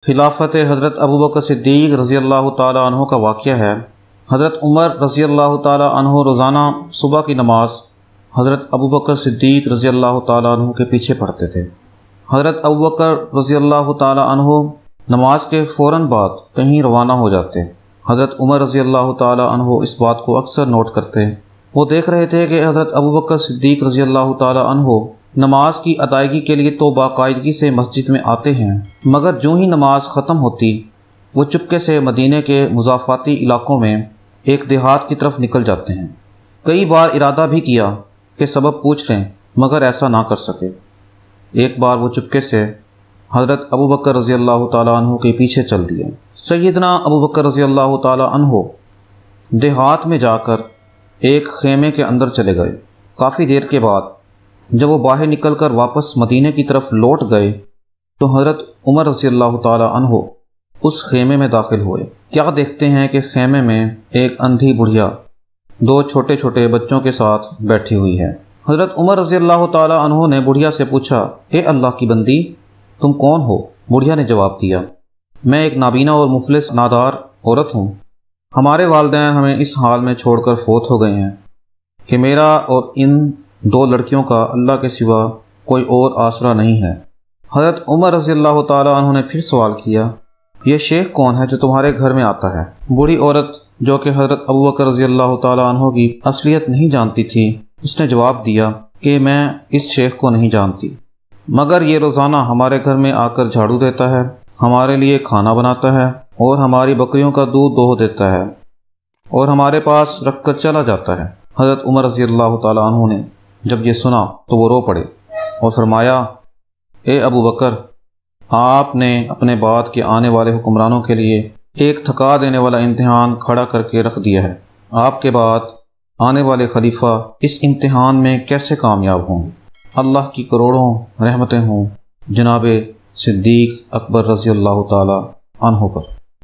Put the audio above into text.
خلافت حضرت ابو بکر صدیق رضی اللہ تعالیٰ عنہ کا واقعہ ہے۔ حضرت عمر رضی اللہ تعالیٰ عنہ روزانہ صبح کی نماز حضرت ابو بکر صدیق رضی اللہ تعالیٰ عنہ کے پیچھے پڑھتے تھے۔ حضرت ابو بکر رضی اللہ تعالیٰ عنہ نماز کے فوراً بعد کہیں روانہ ہو جاتے۔ حضرت عمر رضی اللہ تعالیٰ عنہ اس بات کو اکثر نوٹ کرتے۔ وہ دیکھ رہے تھے کہ حضرت ابو بکر صدیق رضی اللہ تعالیٰ عنہ نماز کی ادائیگی کے لیے تو باقاعدگی سے مسجد میں آتے ہیں، مگر جو ہی نماز ختم ہوتی وہ چپکے سے مدینے کے مضافاتی علاقوں میں ایک دیہات کی طرف نکل جاتے ہیں۔ کئی بار ارادہ بھی کیا کہ سبب پوچھ لیں، مگر ایسا نہ کر سکے۔ ایک بار وہ چپکے سے حضرت ابو بکر رضی اللہ تعالیٰ عنہ کے پیچھے چل دیے۔ سیدنا ابو بکر رضی اللہ تعالیٰ عنہ دیہات میں جا کر ایک خیمے کے اندر چلے گئے۔ کافی دیر کے بعد جب وہ باہر نکل کر واپس مدینے کی طرف لوٹ گئے تو حضرت عمر رضی اللہ تعالیٰ عنہ اس خیمے میں داخل ہوئے۔ کیا دیکھتے ہیں کہ خیمے میں ایک اندھی بڑھیا دو چھوٹے چھوٹے بچوں کے ساتھ بیٹھی ہوئی ہے۔ حضرت عمر رضی اللہ تعالیٰ عنہ نے بڑھیا سے پوچھا، اے اللہ کی بندی، تم کون ہو؟ بڑھیا نے جواب دیا، میں ایک نابینا اور مفلس نادار عورت ہوں۔ ہمارے والدین ہمیں اس حال میں چھوڑ کر فوت ہو گئے ہیں کہ میرا اور ان دو لڑکیوں کا اللہ کے سوا کوئی اور آسرا نہیں ہے۔ حضرت عمر رضی اللہ تعالیٰ عنہ نے پھر سوال کیا، یہ شیخ کون ہے جو تمہارے گھر میں آتا ہے؟ بوڑھی عورت جو کہ حضرت ابو بکر رضی اللہ تعالیٰ عنہ کی اصلیت نہیں جانتی تھی، اس نے جواب دیا کہ میں اس شیخ کو نہیں جانتی، مگر یہ روزانہ ہمارے گھر میں آ کر جھاڑو دیتا ہے، ہمارے لیے کھانا بناتا ہے اور ہماری بکریوں کا دودھ دوہ دیتا ہے اور ہمارے پاس رکھ کر چلا جاتا ہے۔ حضرت عمر رضی اللہ تعالیٰ عنہ نے جب یہ سنا تو وہ رو پڑے اور فرمایا، اے ابو بکر، آپ نے اپنے بعد کے آنے والے حکمرانوں کے لیے ایک تھکا دینے والا امتحان کھڑا کر کے رکھ دیا ہے۔ آپ کے بعد آنے والے خلیفہ اس امتحان میں کیسے کامیاب ہوں گے؟ اللہ کی کروڑوں رحمتیں ہوں جناب صدیق اکبر رضی اللہ تعالی عنہ پر۔